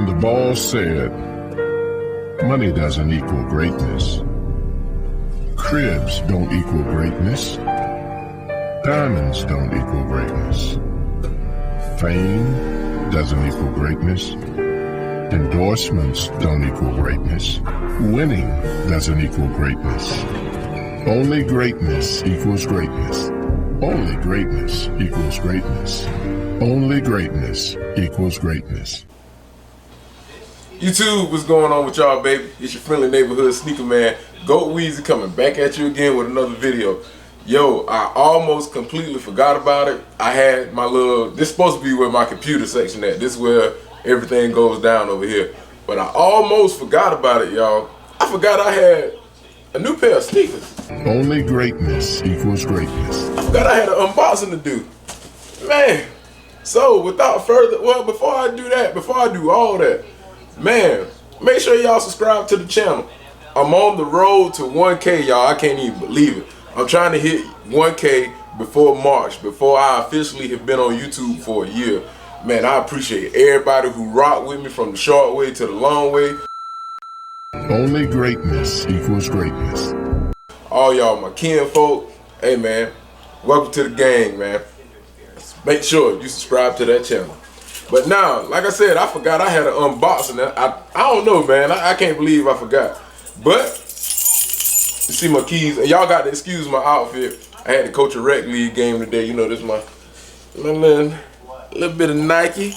the ball said, money doesn't equal greatness. Cribs don't equal greatness. Diamonds don't equal greatness. Fame doesn't equal greatness. Endorsements don't equal greatness. Winning doesn't equal greatness. Only greatness equals greatness. Only greatness equals greatness. Only greatness equals greatness. YouTube, what's going on with y'all, baby? It's your friendly neighborhood sneaker man, GoatWeezy, coming back at you again with another video. Yo, I almost completely forgot about it. I had my little, this is supposed to be where my computer section at. This is where everything goes down over here. But I almost forgot about it, y'all. I forgot I had a new pair of sneakers. Only greatness equals greatness. I forgot I had an unboxing to do. Man, so without further, well, before I do that, before I do all that, man, make sure y'all subscribe to the channel. I'm on the road to 1K, y'all. I can't even believe it. I'm trying to hit 1K before March, before I officially have been on YouTube for a year. Man, I appreciate everybody who rocked with me from the short way to the long way. Only greatness equals greatness. All y'all, my kinfolk, hey man, welcome to the gang, man. Make sure you subscribe to that channel. But now, like I said, I forgot I had an unboxing. I don't know, man. I can't believe I forgot. But you see my keys, and y'all got to excuse my outfit. I had to coach a rec league game today. You know, this is my little bit of Nike.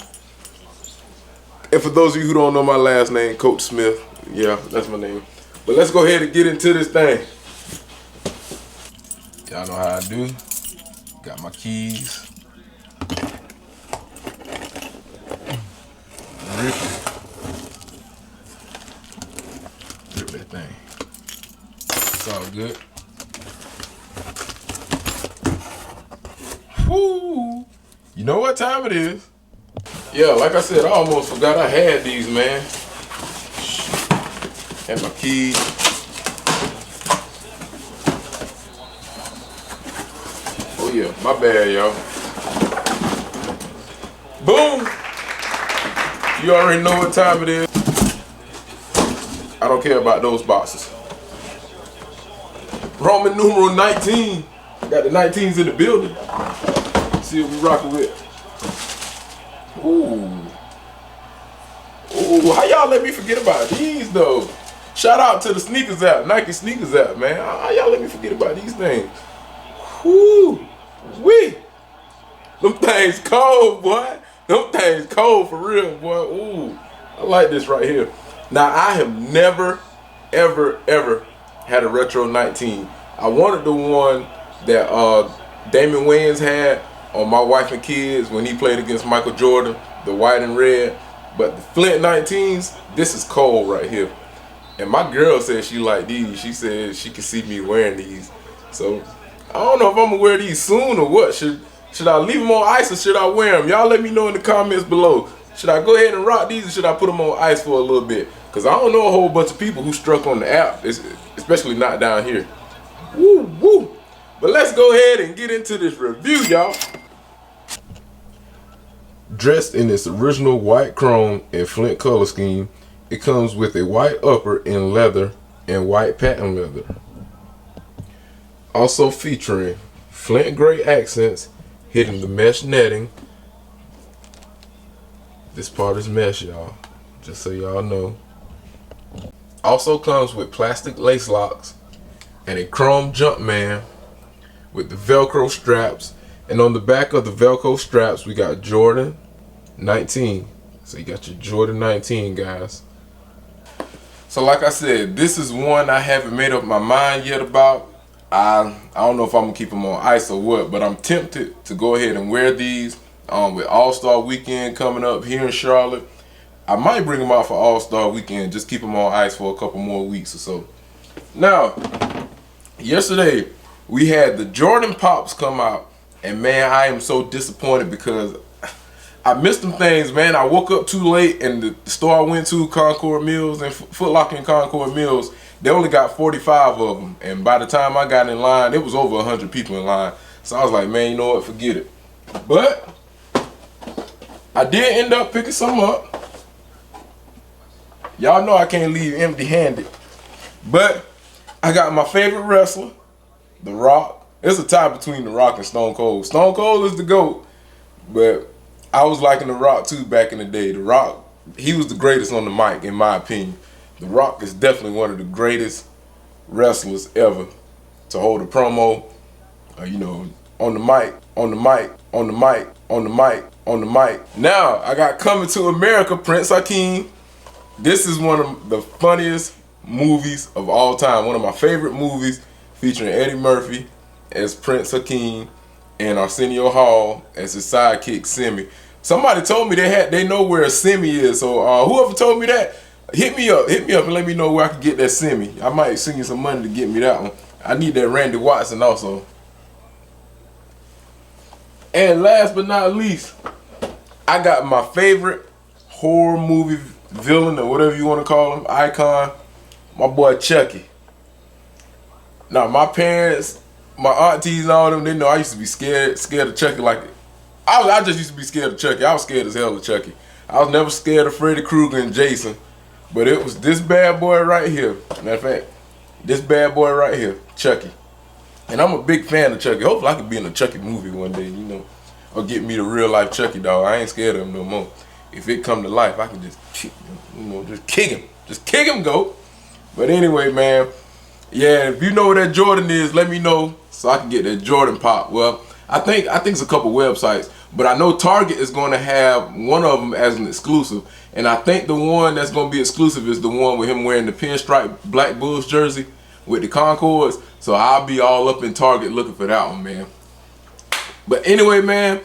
And for those of you who don't know my last name, Coach Smith. Yeah, that's my name. But let's go ahead and get into this thing. Y'all know how I do. Got my keys. Rip that thing. It's all good. Woo! You know what time it is? Yeah, like I said, I almost forgot I had these, man. And my keys. Oh yeah, my bad, y'all. Boom! You already know what time it is. I don't care about those boxes. Roman numeral 19. Got the 19s in the building. Let's see what we rocking with. Ooh. Ooh, how y'all let me forget about these though? Shout out to the sneakers app, Nike sneakers app, man. How y'all let me forget about these things? Whoo, wee. Them things cold, boy. Them things cold for real, boy. Ooh, I like this right here. Now, I have never, ever had a retro 19. I wanted the one that Damon Wayans had on My Wife and Kids when he played against Michael Jordan, the white and red. But the Flint 19s, this is cold right here. And my girl said she liked these. She said she could see me wearing these. So, I don't know if I'm gonna wear these soon or what. Should I leave them on ice or should I wear them? Y'all let me know in the comments below. Should I go ahead and rock these or should I put them on ice for a little bit? Because I don't know a whole bunch of people who struck on the app, especially not down here. Woo, woo. But let's go ahead and get into this review, y'all. Dressed in its original white chrome and Flint color scheme, it comes with a white upper in leather and white patent leather. Also featuring Flint gray accents hitting the mesh netting. This part is mesh, y'all, just so y'all know. Also comes with plastic lace locks and a chrome Jumpman with the Velcro straps. And on the back of the Velcro straps, we got Jordan 19. So you got your Jordan 19, guys. So like I said, this is one I haven't made up my mind yet about. I don't know if I'm gonna keep them on ice or what, but I'm tempted to go ahead and wear these with All-Star Weekend coming up here in Charlotte. I might bring them out for All-Star Weekend, just keep them on ice for a couple more weeks or so. Now, yesterday we had the Jordan Pops come out, and man, I am so disappointed because I missed them things, man. I woke up too late, and the store I went to, Concord Mills and Foot Locker and Concord Mills, they only got 45 of them, and by the time I got in line, it was over 100 people in line. So I was like, man, you know what, forget it. But I did end up picking some up. Y'all know I can't leave empty-handed. But I got my favorite wrestler, The Rock. It's a tie between The Rock and Stone Cold. Stone Cold is the GOAT, but I was liking The Rock too back in the day. The Rock, he was the greatest on the mic, in my opinion. The Rock is definitely one of the greatest wrestlers ever to hold a promo, you know, on the mic, on the mic, on the mic, on the mic, on the mic. Now, I got Coming to America, Prince Hakeem. This is one of the funniest movies of all time. One of my favorite movies, featuring Eddie Murphy as Prince Hakeem and Arsenio Hall as his sidekick, Simi. Somebody told me they know where a Simi is, so whoever told me that, hit me up and let me know where I can get that Simi. I might send you some money to get me that one. I need that Randy Watson also. And last but not least, I got my favorite horror movie villain, or whatever you want to call him, icon, my boy Chucky. Now my parents, my aunties and all them, they know I used to be scared of Chucky. Like, I just used to be scared of Chucky. I was scared as hell of Chucky. I was never scared of Freddy Krueger and Jason. But it was this bad boy right here. Matter of fact, this bad boy right here, Chucky. And I'm a big fan of Chucky. Hopefully I can be in a Chucky movie one day, you know. Or get me the real life Chucky, dog. I ain't scared of him no more. If it come to life, I can just kick him, you know, just kick him. Just kick him, go. But anyway, man, yeah, if you know where that Jordan is, let me know so I can get that Jordan pop. Well, I think it's a couple websites, but I know Target is going to have one of them as an exclusive. And I think the one that's going to be exclusive is the one with him wearing the pinstripe Black Bulls jersey with the Concords. So I'll be all up in Target looking for that one, man. But anyway, man,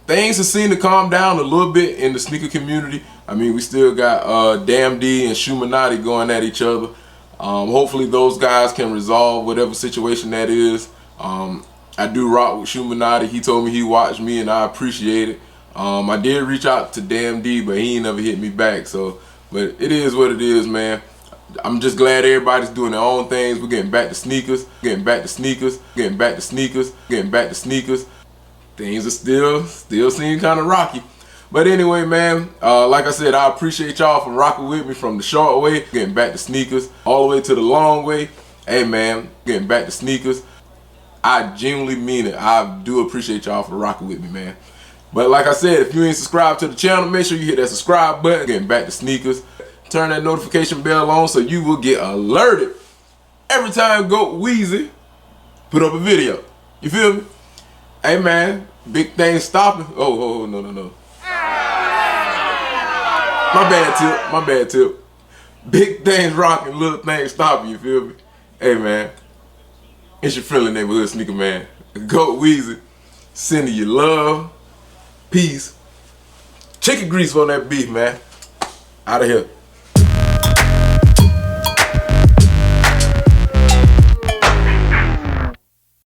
things have seemed to calm down a little bit in the sneaker community. I mean, we still got Damn D and Shumanati going at each other. Hopefully those guys can resolve whatever situation that is. I do rock with Shumanati. He told me he watched me, and I appreciate it. I did reach out to Damn D, but he ain't never hit me back. So, but it is what it is, man. I'm just glad everybody's doing their own things. We're getting back to sneakers, getting back to sneakers, getting back to sneakers, getting back to sneakers. Things are still seem kind of rocky. But anyway, man, like I said, I appreciate y'all for rocking with me from the short way, getting back to sneakers, all the way to the long way. Hey, man, getting back to sneakers. I genuinely mean it. I do appreciate y'all for rocking with me, man. But like I said, if you ain't subscribed to the channel, make sure you hit that subscribe button, getting back to sneakers. Turn that notification bell on so you will get alerted every time GoatWeezy put up a video. You feel me? Hey, man, big things stopping. Oh, no. My bad tip. Big things rocking, little things stopping, you feel me? Hey, man, it's your friendly neighborhood sneaker man, GoatWeezy, sending you love, peace, chicken grease on that beef, man. Out of here.